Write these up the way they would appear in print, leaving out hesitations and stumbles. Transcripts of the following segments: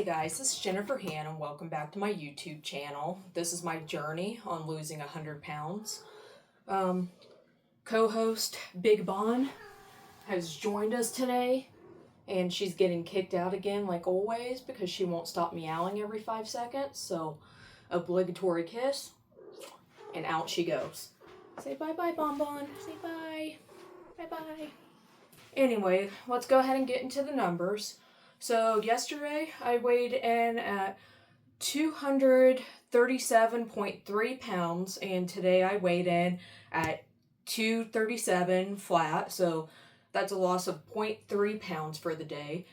Hey guys, this is Jennifer Han and welcome back to my YouTube channel. This is my journey on losing 100 pounds. Co-host Big Bon has joined us today and she's getting kicked out again like always because she won't stop meowing every 5 seconds. So, obligatory kiss and out she goes. Say bye-bye, Bon Bon. Say bye. Bye-bye. Anyway, let's go ahead and get into the numbers. So yesterday I weighed in at 237.3 pounds and today I weighed in at 237 flat. So that's a loss of 0.3 pounds for the day.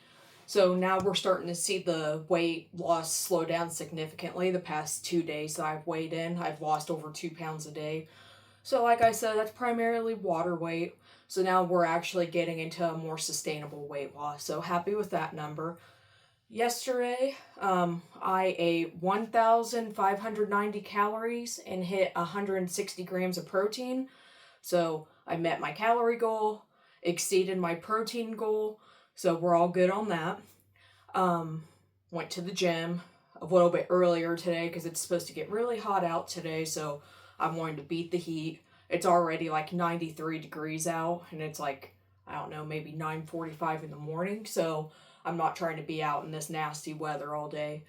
So now we're starting to see the weight loss slow down significantly. The past 2 days that I've weighed in, I've lost over 2 pounds a day. So like I said, that's primarily water weight. So now we're actually getting into a more sustainable weight loss. So happy with that number. Yesterday, I ate 1,590 calories and hit 160 grams of protein. So I met my calorie goal, exceeded my protein goal. So we're all good on that. Went to the gym a little bit earlier today because it's supposed to get really hot out today. So I'm wanting to beat the heat. It's already like 93 degrees out and it's like, I don't know, maybe 9:45 in the morning. So I'm not trying to be out in this nasty weather all day.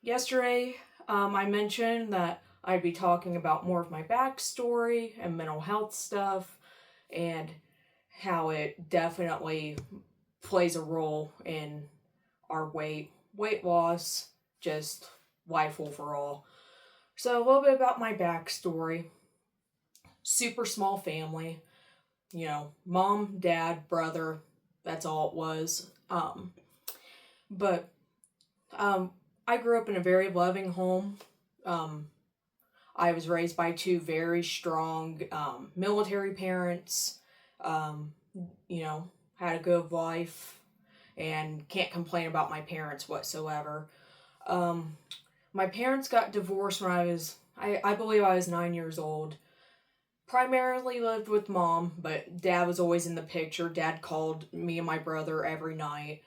Yesterday, I mentioned that I'd be talking about more of my backstory and mental health stuff and how it definitely plays a role in our weight loss, just life overall. So a little bit about my backstory. Super small family. You know, mom, dad, brother, that's all it was. But I grew up in a very loving home. I was raised by two very strong military parents. You know, had a good life and can't complain about my parents whatsoever. My parents got divorced when I believe I was 9 years old. Primarily lived with mom, but dad was always in the picture. Dad called me and my brother every night.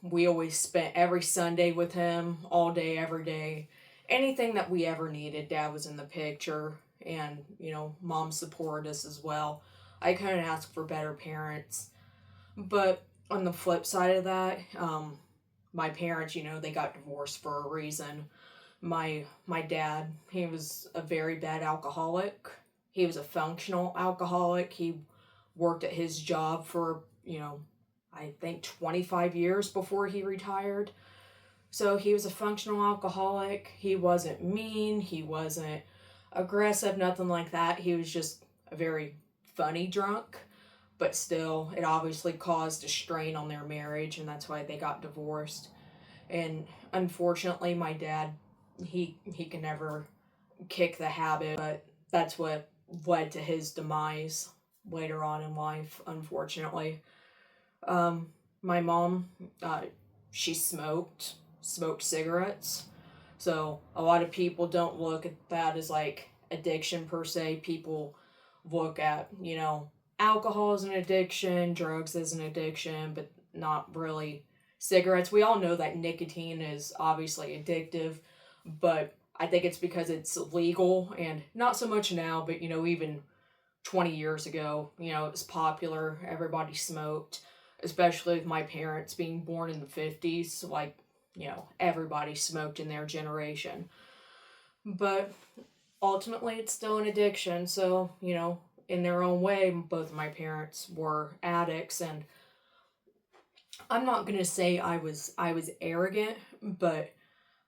We always spent every Sunday with him, all day, every day. Anything that we ever needed, dad was in the picture. And, you know, mom supported us as well. I couldn't ask for better parents. But on the flip side of that, my parents, you know, they got divorced for a reason. My dad, he was a very bad alcoholic. He was a functional alcoholic. He worked at his job for, you know, I think 25 years before he retired. So he was a functional alcoholic. He wasn't mean. He wasn't aggressive, nothing like that. He was just a very funny drunk. But still, it obviously caused a strain on their marriage, and that's why they got divorced. And unfortunately, my dad, he can never kick the habit, but that's what led to his demise later on in life, unfortunately. My mom, she smoked cigarettes. So a lot of people don't look at that as like addiction per se. People look at, you know, alcohol as an addiction, drugs as an addiction, but not really cigarettes. We all know that nicotine is obviously addictive, but I think it's because it's legal and not so much now, but you know, even 20 years ago, you know, it was popular. Everybody smoked, especially with my parents being born in the 50s. Like, you know, everybody smoked in their generation. But ultimately, it's still an addiction. So, you know, in their own way, both of my parents were addicts, and I'm not going to say I was arrogant, but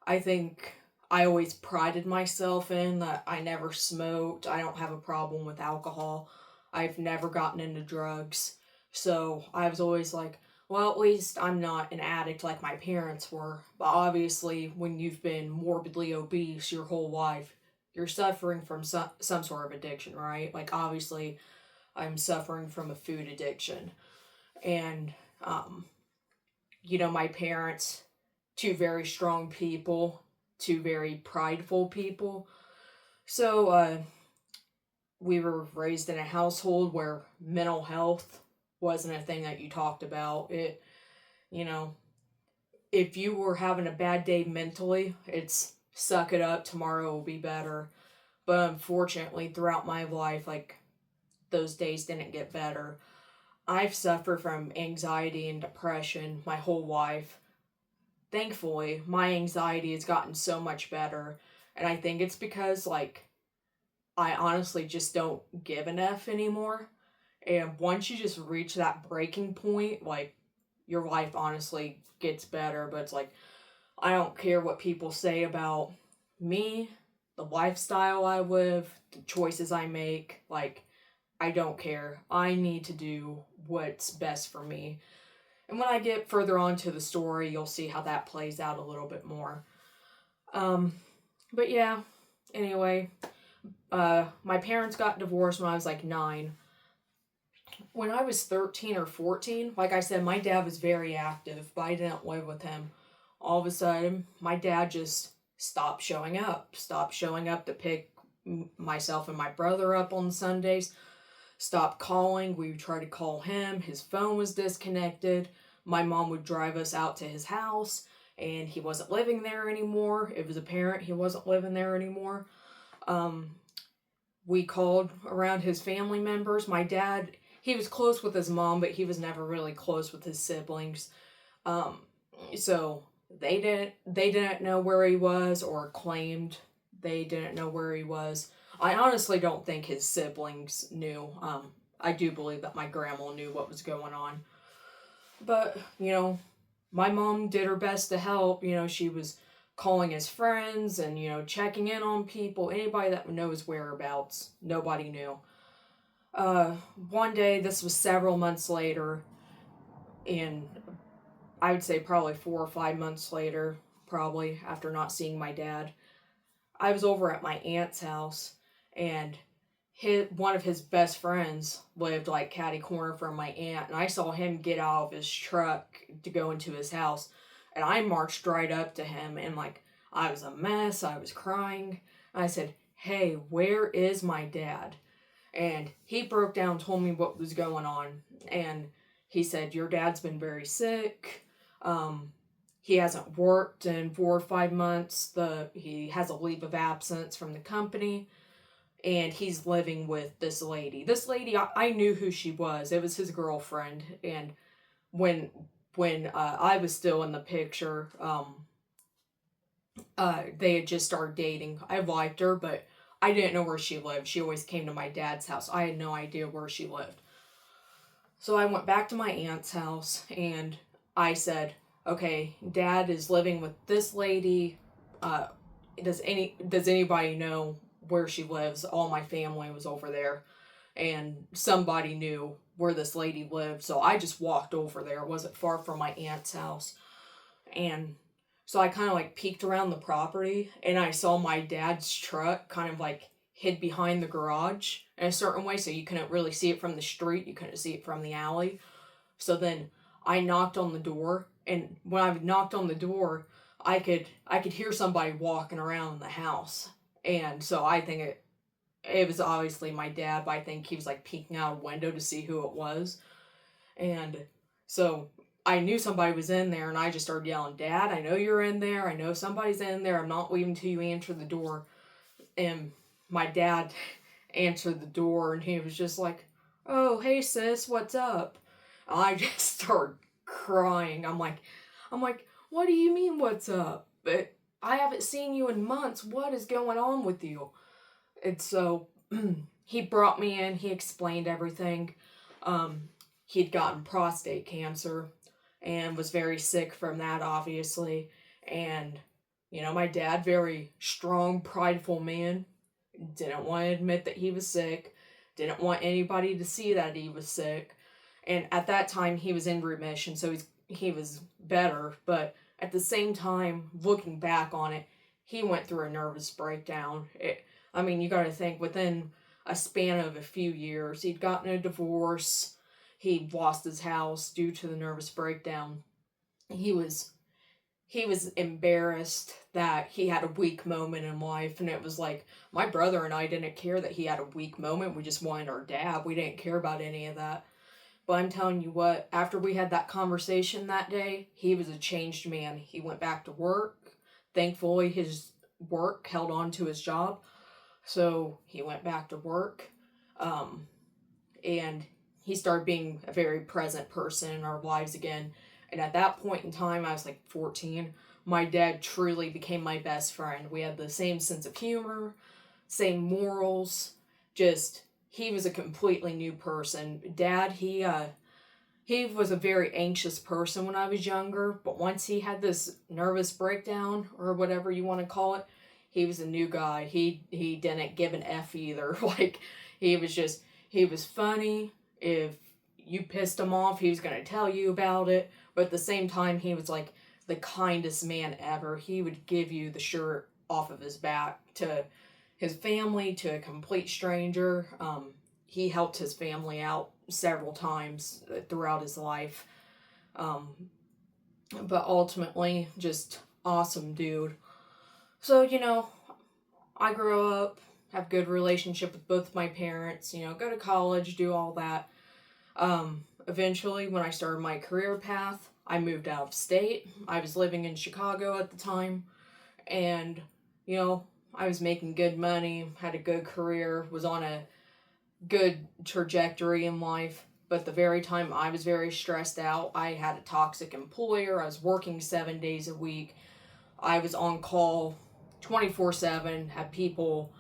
I think I always prided myself in that I never smoked. I don't have a problem with alcohol. I've never gotten into drugs. So I was always like, well, at least I'm not an addict like my parents were. But obviously, when you've been morbidly obese your whole life, you're suffering from some sort of addiction, right? Like, obviously, I'm suffering from a food addiction. And, you know, my parents, two very strong people, two very prideful people. So, we were raised in a household where mental health wasn't a thing that you talked about. It, you know, if you were having a bad day mentally, it's suck it up, tomorrow will be better. But unfortunately, throughout my life, like, those days didn't get better. I've suffered from anxiety and depression my whole life. Thankfully, my anxiety has gotten so much better. And I think it's because, like, I honestly just don't give an F anymore. And once you just reach that breaking point, like, your life honestly gets better. But it's like, I don't care what people say about me, the lifestyle I live, the choices I make. Like, I don't care. I need to do what's best for me. And when I get further on to the story, you'll see how that plays out a little bit more. Um, but yeah, anyway, my parents got divorced when I was like 9. When I was 13 or 14, like I said, my dad was very active, but I didn't live with him. All of a sudden, my dad just stopped showing up to pick myself and my brother up on Sundays, stopped calling. We would try to call him. His phone was disconnected. My mom would drive us out to his house, and he wasn't living there anymore. It was apparent he wasn't living there anymore. Um, we called around his family members. My dad, he was close with his mom, but he was never really close with his siblings. Um, so they didn't know where he was, or claimed they didn't know where he was. I honestly don't think his siblings knew. I do believe that my grandma knew what was going on. But, my mom did her best to help. She was calling his friends and, checking in on people. Anybody that would know his whereabouts. Nobody knew. One day, this was several months later, and I would say probably 4 or 5 months later, probably after not seeing my dad, I was over at my aunt's house, and one of his best friends lived like catty corner from my aunt, and I saw him get out of his truck to go into his house, and I marched right up to him, and like, I was a mess, I was crying, and I said, "Hey, where is my dad?" And he broke down, told me what was going on, and he said, "Your dad's been very sick. He hasn't worked in 4 or 5 months. He has a leave of absence from the company, and he's living with this lady. This lady, I knew who she was. It was his girlfriend. And when I was still in the picture, they had just started dating. I liked her, but I didn't know where she lived. She always came to my dad's house. I had no idea where she lived. So I went back to my aunt's house, and I said, "Okay, Dad is living with this lady. Does anybody know where she lives?" All my family was over there, and somebody knew where this lady lived. So I just walked over there. It wasn't far from my aunt's house, and so I kind of like peeked around the property, and I saw my dad's truck kind of like hid behind the garage in a certain way, so you couldn't really see it from the street. You couldn't see it from the alley. So then I knocked on the door, and when I knocked on the door, I could hear somebody walking around in the house. And so I think it was obviously my dad, but I think he was like peeking out a window to see who it was. And so I knew somebody was in there, and I just started yelling, "Dad, I know you're in there. I know somebody's in there. I'm not leaving till you answer the door." And my dad answered the door, and he was just like, "Oh, hey sis, what's up?" And I just started crying. I'm like, "What do you mean, what's up? But I haven't seen you in months. What is going on with you?" And so he brought me in. He explained everything. He'd gotten prostate cancer and was very sick from that, obviously. And, my dad, very strong, prideful man, didn't want to admit that he was sick, didn't want anybody to see that he was sick. And at that time, he was in remission, so he was better. But at the same time, looking back on it, he went through a nervous breakdown. You got to think, within a span of a few years, he'd gotten a divorce, he lost his house due to the nervous breakdown. He was embarrassed that he had a weak moment in life, and it was like, my brother and I didn't care that he had a weak moment. We just wanted our dad. We didn't care about any of that. But I'm telling you what, after we had that conversation that day, he was a changed man. He went back to work. Thankfully, his work held on to his job. So he went back to work. Um, and he started being a very present person in our lives again. And at that point in time, I was like 14. My dad truly became my best friend. We had the same sense of humor, same morals. Just he was a completely new person. Dad, he was a very anxious person when I was younger, but once he had this nervous breakdown or whatever you want to call it, he was a new guy. He didn't give an F either. Like he was funny. If you pissed him off, he was going to tell you about it. But at the same time, he was like the kindest man ever. He would give you the shirt off of his back to his family, to a complete stranger. He helped his family out several times throughout his life. Um, but ultimately, just awesome dude. So, I grew up, have good relationship with both my parents, go to college, do all that. Eventually, when I started my career path, I moved out of state. I was living in Chicago at the time, and, I was making good money, had a good career, was on a good trajectory in life. But the very time I was very stressed out, I had a toxic employer. I was working 7 days a week. I was on call 24/7, had people,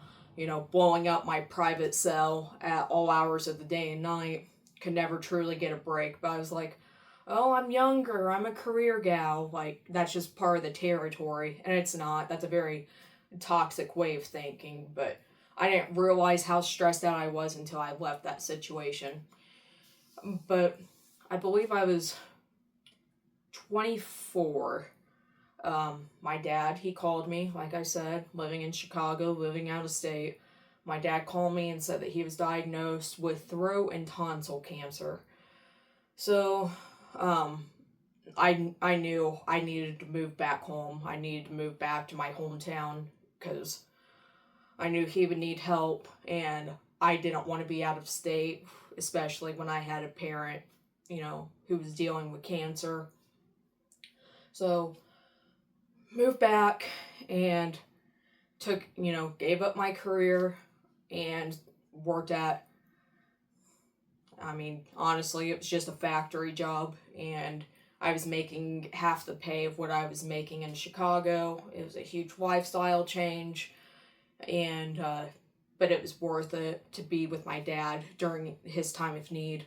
blowing up my private cell at all hours of the day and night. Could never truly get a break. But I was like, oh, I'm younger. I'm a career gal. Like, that's just part of the territory. And it's not. That's a very toxic way of thinking. But I didn't realize how stressed out I was until I left that situation. But I believe I was 24. My dad, he called me, like I said, living in Chicago, living out of state. My dad called me and said that he was diagnosed with throat and tonsil cancer. So, I knew I needed to move back home. I needed to move back to my hometown because I knew he would need help, and I didn't want to be out of state, especially when I had a parent, who was dealing with cancer. So, moved back and gave up my career and worked at, honestly, it was just a factory job, and I was making half the pay of what I was making in Chicago. It was a huge lifestyle change, and but it was worth it to be with my dad during his time of need.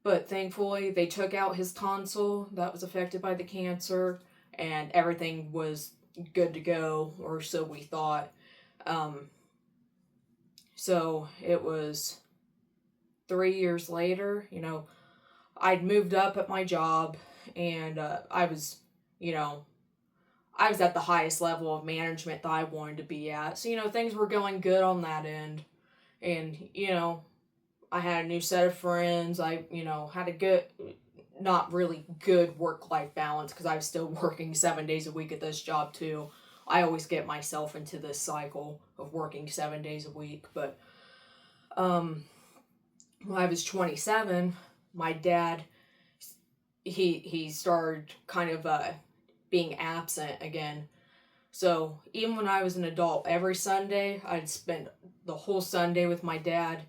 But thankfully, they took out his tonsil that was affected by the cancer, and everything was good to go, or so we thought. So it was 3 years later, I'd moved up at my job, and I was at the highest level of management that I wanted to be at. So, things were going good on that end. And, I had a new set of friends. I, had a good, not really good work-life balance because I was still working 7 days a week at this job too. I always get myself into this cycle of working 7 days a week. But when I was 27, my dad, he started kind of being absent again. So even when I was an adult, every Sunday, I'd spend the whole Sunday with my dad.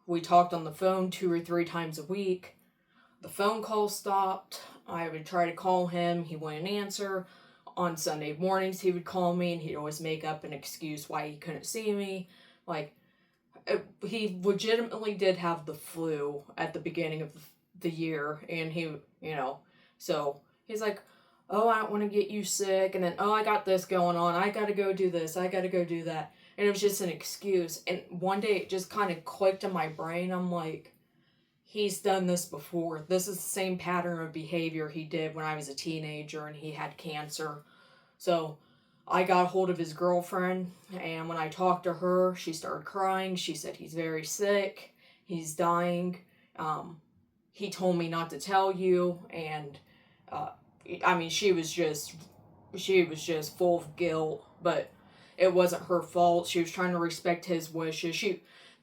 We talked on the phone 2 or 3 times a week. The phone call stopped. I would try to call him. He wouldn't answer. On Sunday mornings, he would call me, and he'd always make up an excuse why he couldn't see me. Like, he legitimately did have the flu at the beginning of the year, and he, so he's like, oh, I don't want to get you sick, and then, oh, I got this going on, I gotta go do this, I gotta go do that, and it was just an excuse. And one day it just kind of clicked in my brain. I'm like, he's done this before. This is the same pattern of behavior he did when I was a teenager and he had cancer. So I got a hold of his girlfriend, and when I talked to her, she started crying. She said he's very sick, he's dying. He told me not to tell you, and she was just full of guilt, but it wasn't her fault. She was trying to respect his wishes.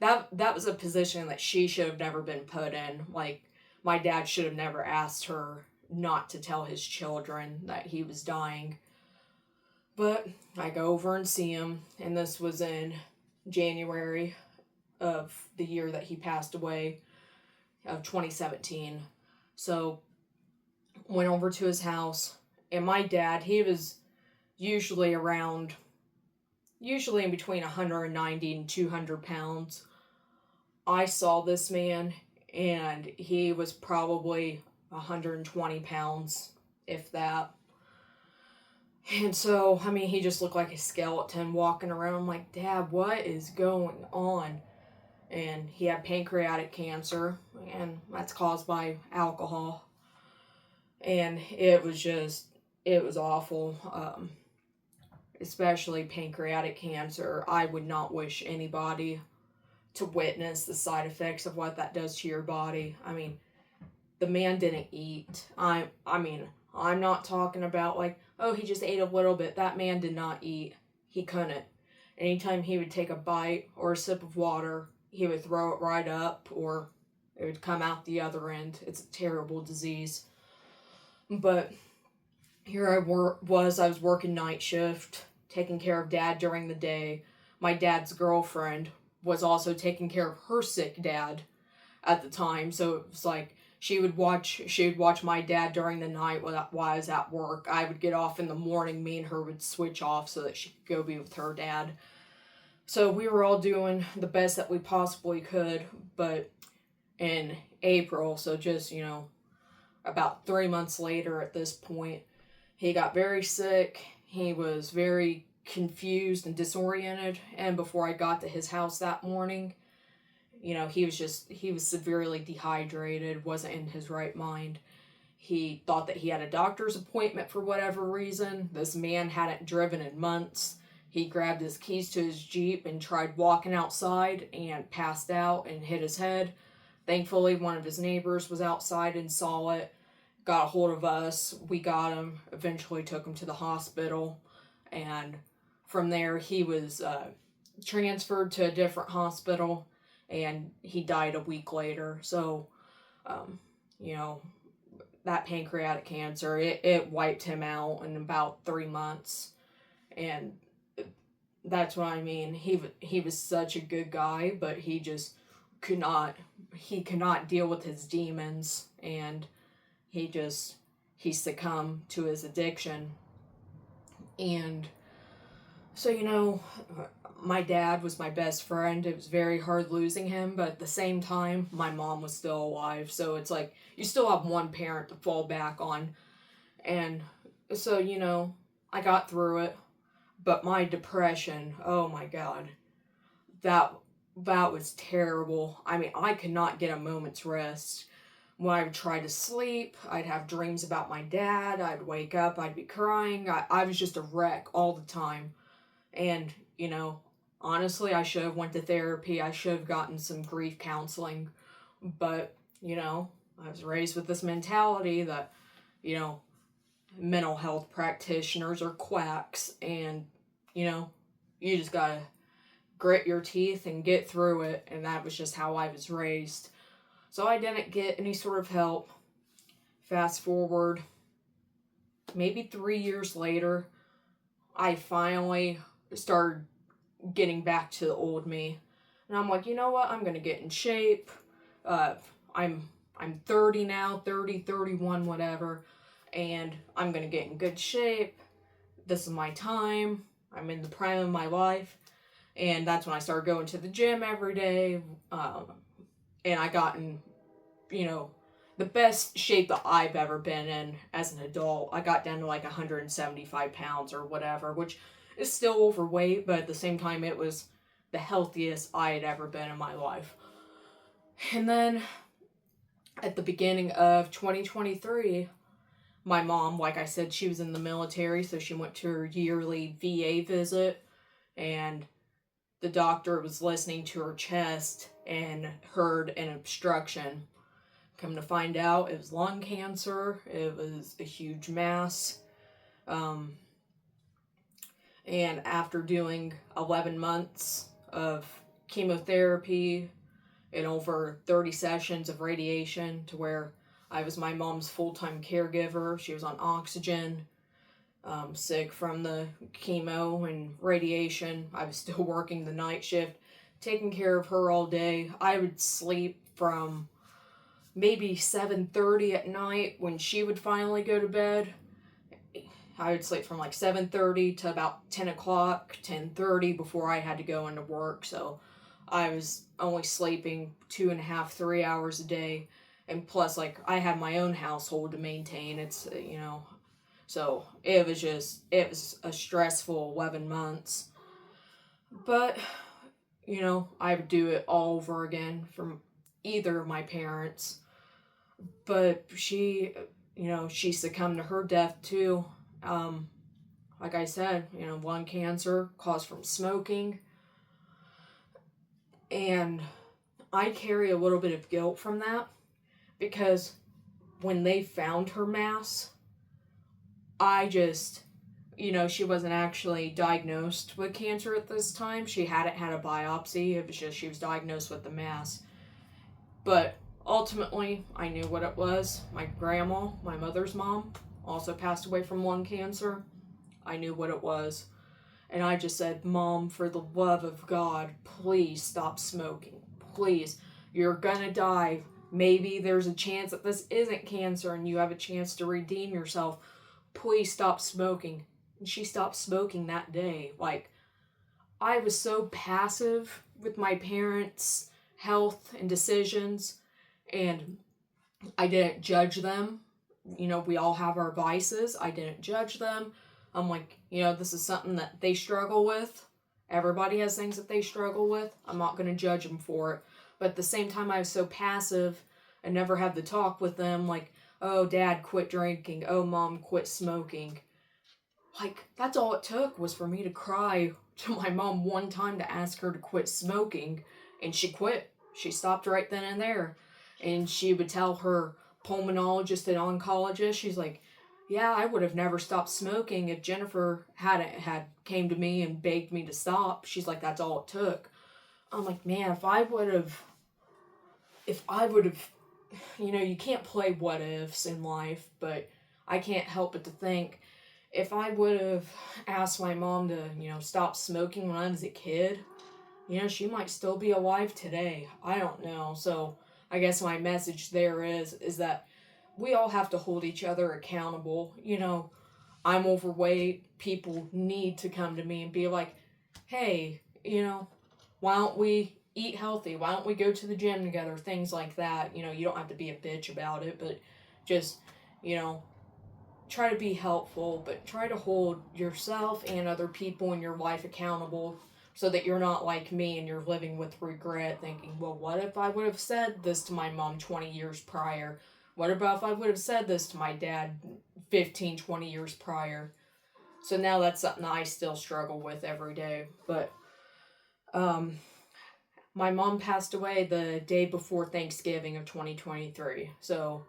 that was a position that she should have never been put in. Like, my dad should have never asked her not to tell his children that he was dying. But I go over and see him, and this was in January of the year that he passed away, of 2017. So, went over to his house, and my dad, he was usually in between 190 and 200 pounds. I saw this man, and he was probably 120 pounds, if that. And so, I mean, he just looked like a skeleton walking around. I'm like, Dad, what is going on? And he had pancreatic cancer, and that's caused by alcohol. And it was awful. Especially pancreatic cancer. I would not wish anybody to witness the side effects of what that does to your body. I mean, the man didn't eat. I'm not talking about like, oh, he just ate a little bit. That man did not eat. He couldn't. Anytime he would take a bite or a sip of water, he would throw it right up, or it would come out the other end. It's a terrible disease. But here I was working night shift, taking care of Dad during the day. My dad's girlfriend was also taking care of her sick dad at the time, so it was like she would watch my dad during the night while I was at work. I would get off in the morning, me and her would switch off so that she could go be with her dad. So we were all doing the best that we possibly could, but in April, so just, about 3 months later at this point, he got very sick. He was very confused and disoriented, and before I got to his house that morning, he was severely dehydrated, wasn't in his right mind. He thought that he had a doctor's appointment for whatever reason. This man hadn't driven in months. He grabbed his keys to his Jeep and tried walking outside and passed out and hit his head. Thankfully, one of his neighbors was outside and saw it, got a hold of us. We got him, eventually took him to the hospital, and from there he was transferred to a different hospital, and he died a week later. So, that pancreatic cancer, it wiped him out in about 3 months, and that's what I mean. He was such a good guy, but he just could not deal with his demons, and he succumbed to his addiction. And so, my dad was my best friend. It was very hard losing him, but at the same time, my mom was still alive. So it's like, you still have one parent to fall back on. And so, I got through it. But my depression, oh my God, that was terrible. I mean, I could not get a moment's rest. When I would try to sleep, I'd have dreams about my dad. I'd wake up, I'd be crying. I was just a wreck all the time. And, honestly, I should have went to therapy. I should have gotten some grief counseling. But, I was raised with this mentality that, mental health practitioners are quacks, and you just gotta grit your teeth and get through it, and that was just how I was raised. So I didn't get any sort of help. Fast forward maybe 3 years later, I finally started getting back to the old me, and I'm like, you know what, I'm gonna get in shape. I'm 30 now, 31, whatever, and I'm gonna get in good shape. This is my time. I'm in the prime of my life. And that's when I started going to the gym every day. And I got in, the best shape that I've ever been in as an adult. I got down to like 175 pounds or whatever, which is still overweight, but at the same time, it was the healthiest I had ever been in my life. And then at the beginning of 2023, my mom, like I said, she was in the military, so she went to her yearly VA visit, and the doctor was listening to her chest and heard an obstruction. Come to find out, it was lung cancer. It was a huge mass. And after doing 11 months of chemotherapy and over 30 sessions of radiation, to where I was my mom's full-time caregiver. She was on oxygen, sick from the chemo and radiation. I was still working the night shift, taking care of her all day. I would sleep from maybe 7:30 at night when she would finally go to bed. I would sleep from like 7:30 to about 10 o'clock, 10:30 before I had to go into work. So I was only sleeping 2.5, 3 hours a day. And plus, like, I had my own household to maintain. So it was a stressful 11 months. But, I would do it all over again from either of my parents. But she succumbed to her death too. Like I said, lung cancer caused from smoking. And I carry a little bit of guilt from that, because when they found her mass, I just, she wasn't actually diagnosed with cancer at this time. She hadn't had a biopsy. It was just she was diagnosed with the mass. But ultimately, I knew what it was. My grandma, my mother's mom, also passed away from lung cancer. I knew what it was. And I just said, Mom, for the love of God, please stop smoking. Please. You're gonna die. Maybe there's a chance that this isn't cancer and you have a chance to redeem yourself. Please stop smoking. And she stopped smoking that day. Like, I was so passive with my parents' health and decisions, and I didn't judge them. We all have our vices. I didn't judge them. I'm like, this is something that they struggle with. Everybody has things that they struggle with. I'm not going to judge them for it. But at the same time, I was so passive and never had the talk with them, like, oh, Dad, quit drinking. Oh, Mom, quit smoking. Like, that's all it took was for me to cry to my mom one time to ask her to quit smoking, and she quit. She stopped right then and there. And she would tell her pulmonologist and oncologist, she's like, yeah, I would have never stopped smoking if Jennifer had came to me and begged me to stop. She's like, that's all it took. I'm like, man, if I would have, you can't play what ifs in life, but I can't help but to think, if I would have asked my mom to, stop smoking when I was a kid, she might still be alive today. I don't know. So I guess my message there is that we all have to hold each other accountable. I'm overweight. People need to come to me and be like, hey, why don't we eat healthy? Why don't we go to the gym together? Things like that. You don't have to be a bitch about it, but just, try to be helpful, but try to hold yourself and other people in your life accountable, so that you're not like me and you're living with regret, thinking, well, what if I would have said this to my mom 20 years prior? What about if I would have said this to my dad 15, 20 years prior? So now that's something I still struggle with every day. But my mom passed away the day before Thanksgiving of 2023. So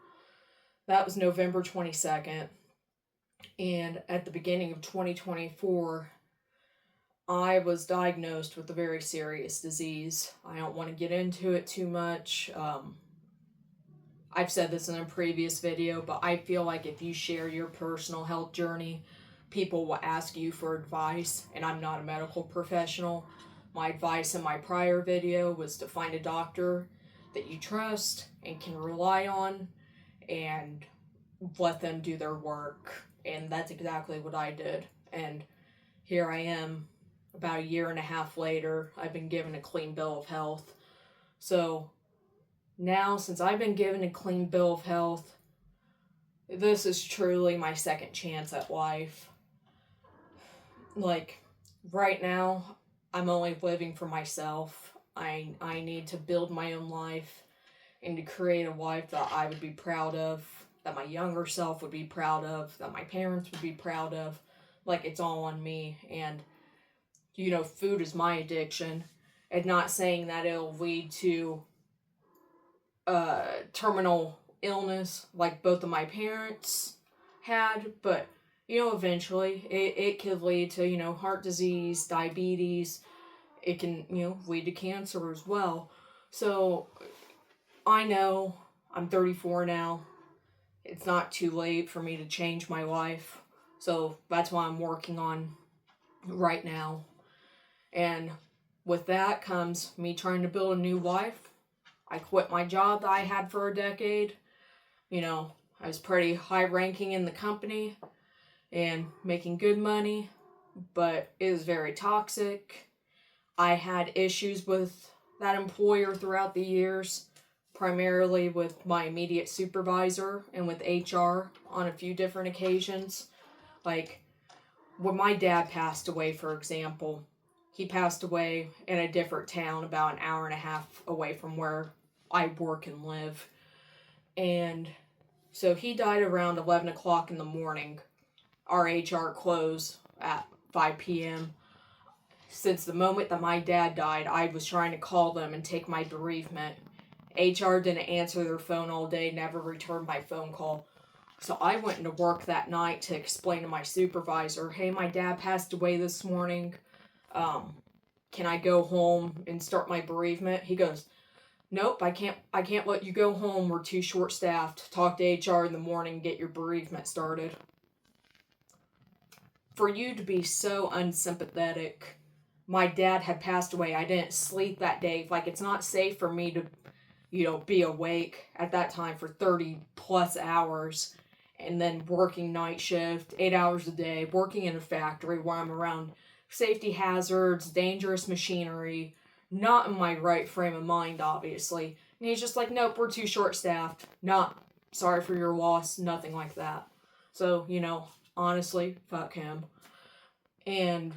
that was November 22nd. And at the beginning of 2024, I was diagnosed with a very serious disease. I don't want to get into it too much. I've said this in a previous video, but I feel like if you share your personal health journey, people will ask you for advice, and I'm not a medical professional. My advice in my prior video was to find a doctor that you trust and can rely on, and let them do their work. And that's exactly what I did. And here I am, about a year and a half later. I've been given a clean bill of health. So now, since I've been given a clean bill of health, this is truly my second chance at life. Like, right now, I'm only living for myself. I need to build my own life and to create a life that I would be proud of, that my younger self would be proud of, that my parents would be proud of. Like, it's all on me. And, food is my addiction. And not saying that it'll lead to terminal illness like both of my parents had, but, eventually it could lead to, heart disease, diabetes, it can, lead to cancer as well. So I know I'm 34 now. It's not too late for me to change my life. So that's what I'm working on right now. And with that comes me trying to build a new life. I quit my job that I had for a decade. I was pretty high ranking in the company and making good money, but it was very toxic. I had issues with that employer throughout the years, primarily with my immediate supervisor and with HR on a few different occasions. Like when my dad passed away, for example, he passed away in a different town about an hour and a half away from where I work and live. And so he died around 11 o'clock in the morning. Our HR closed at 5 p.m. Since the moment that my dad died, I was trying to call them and take my bereavement. HR didn't answer their phone all day, never returned my phone call. So I went into work that night to explain to my supervisor, hey, my dad passed away this morning. Can I go home and start my bereavement? He goes, nope, I can't let you go home. We're too short-staffed. Talk to HR in the morning and get your bereavement started. For you to be so unsympathetic. My dad had passed away. I didn't sleep that day. Like, it's not safe for me to, be awake at that time for 30 plus hours and then working night shift, 8 hours a day, working in a factory where I'm around safety hazards, dangerous machinery, not in my right frame of mind, obviously. And he's just like, nope, we're too short-staffed. Not sorry for your loss, nothing like that. So, honestly, fuck him. And,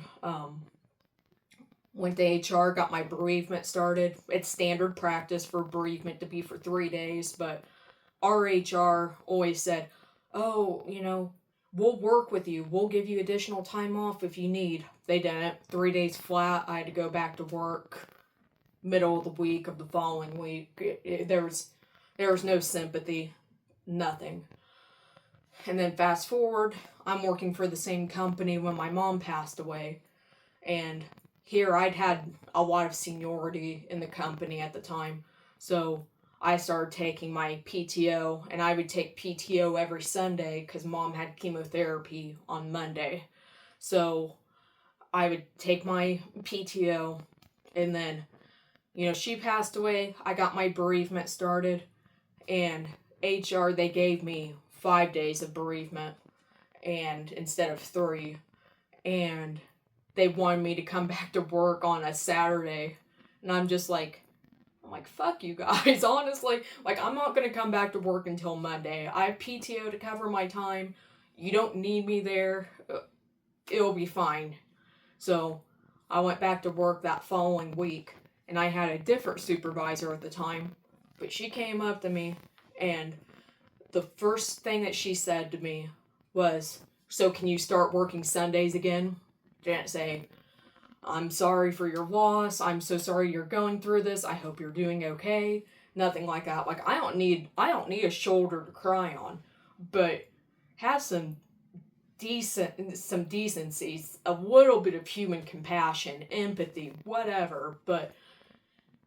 went to HR, got my bereavement started. It's standard practice for bereavement to be for 3 days, but our HR always said, oh, we'll work with you. We'll give you additional time off if you need. They didn't. 3 days flat. I had to go back to work middle of the week of the following week. There was no sympathy. Nothing. And then fast forward, I'm working for the same company when my mom passed away. And here I'd had a lot of seniority in the company at the time. So I started taking my PTO, and I would take PTO every Sunday because mom had chemotherapy on Monday. So I would take my PTO, and then, she passed away. I got my bereavement started, and HR, they gave me 5 days of bereavement and instead of 3. And they wanted me to come back to work on a Saturday. And I'm like, fuck you guys, honestly. I'm not going to come back to work until Monday. I have PTO to cover my time. You don't need me there. It'll be fine. So I went back to work that following week. And I had a different supervisor at the time. But she came up to me, and the first thing that she said to me was, so can you start working Sundays again? Didn't say, I'm sorry for your loss. I'm so sorry you're going through this. I hope you're doing okay. Nothing like that. I don't need a shoulder to cry on, but have some decency, a little bit of human compassion, empathy, whatever. But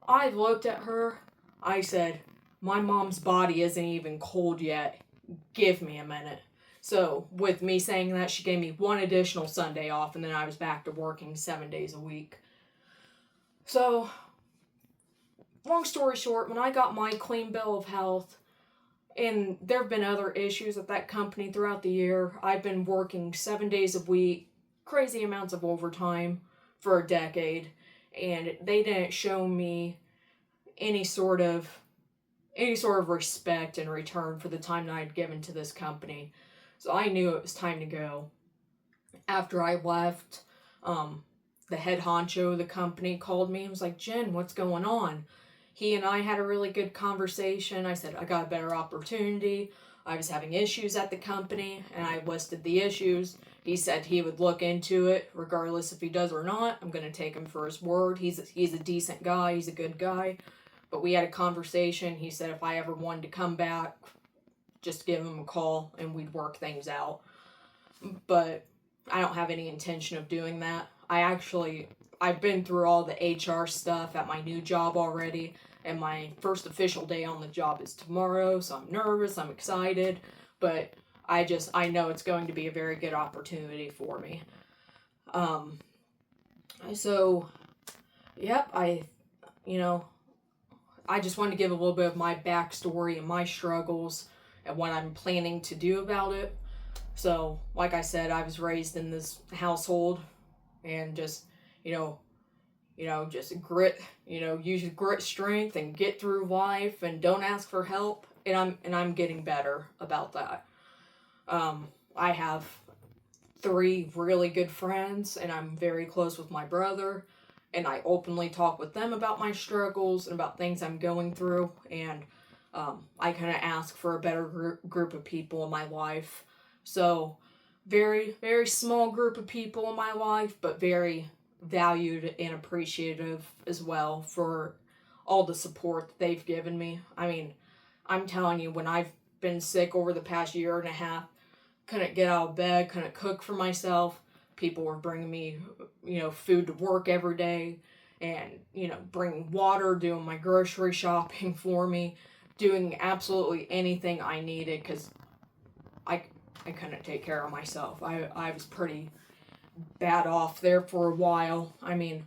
I looked at her. I said, my mom's body isn't even cold yet. Give me a minute. So, with me saying that, she gave me one additional Sunday off, and then I was back to working 7 days a week. So, long story short, when I got my clean bill of health, and there have been other issues at that company throughout the year, I've been working 7 days a week, crazy amounts of overtime for a decade, and they didn't show me any sort of respect in return for the time that I'd given to this company. So I knew it was time to go. After I left, the head honcho of the company called me and was like, Jen, what's going on? He and I had a really good conversation. I said, I got a better opportunity. I was having issues at the company, and I listed the issues. He said he would look into it, regardless if he does or not. I'm going to take him for his word. He's a decent guy. He's a good guy. But we had a conversation. He said if I ever wanted to come back, just give him a call and we'd work things out. But I don't have any intention of doing that. I actually I've been through all the HR stuff at my new job already, and my first official day on the job is tomorrow, so I'm nervous, I'm excited, but I know it's going to be a very good opportunity for me. So, yep, I just wanted to give a little bit of my backstory and my struggles and what I'm planning to do about it. So, like I said, I was raised in this household and just, just grit, use your grit strength and get through life and don't ask for help. And I'm getting better about that. I have 3 really good friends, and I'm very close with my brother, and I openly talk with them about my struggles and about things I'm going through, and I kind of ask for a better group of people in my life. So, very, very small group of people in my life, but very valued and appreciative as well for all the support that they've given me. I mean, I'm telling you, when I've been sick over the past year and a half, couldn't get out of bed, couldn't cook for myself, people were bringing me, food to work every day, and, bringing water, doing my grocery shopping for me, doing absolutely anything I needed, because I couldn't take care of myself. I was pretty bad off there for a while. I mean,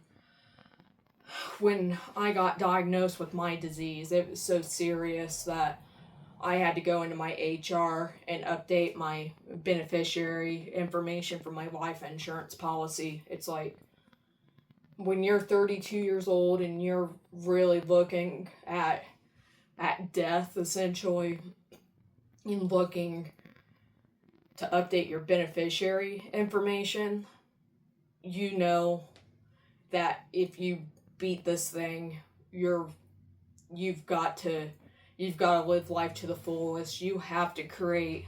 when I got diagnosed with my disease, it was so serious that I had to go into my HR and update my beneficiary information for my life insurance policy. It's like, when you're 32 years old and you're really looking at death, essentially, and looking to update your beneficiary information, you know that if you beat this thing, you've got to live life to the fullest. You have to create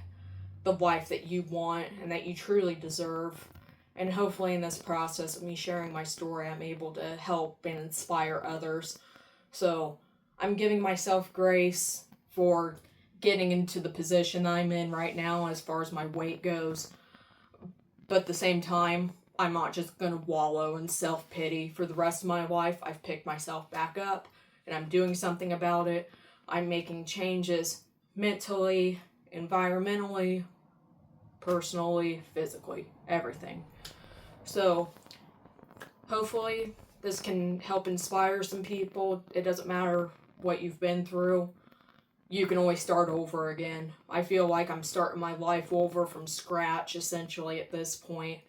the life that you want and that you truly deserve. And hopefully in this process of me sharing my story, I'm able to help and inspire others. So I'm giving myself grace for getting into the position I'm in right now as far as my weight goes. But at the same time, I'm not just going to wallow in self-pity for the rest of my life. I've picked myself back up and I'm doing something about it. I'm making changes mentally, environmentally, personally, physically, everything. So, hopefully, this can help inspire some people. It doesn't matter what you've been through. You can always start over again. I feel like I'm starting my life over from scratch, essentially, at this point.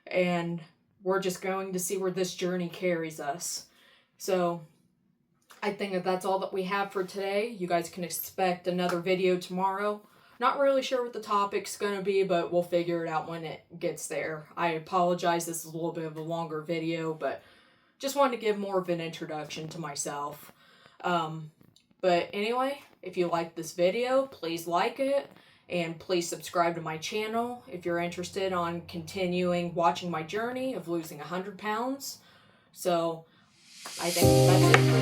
And we're just going to see where this journey carries us. So, I think that that's all that we have for today. You guys can expect another video tomorrow. Not really sure what the topic's going to be, but we'll figure it out when it gets there. I apologize, this is a little bit of a longer video, but just wanted to give more of an introduction to myself. But anyway, if you like this video, please like it, and please subscribe to my channel if you're interested on continuing watching my journey of losing 100 pounds. So, I think that's it for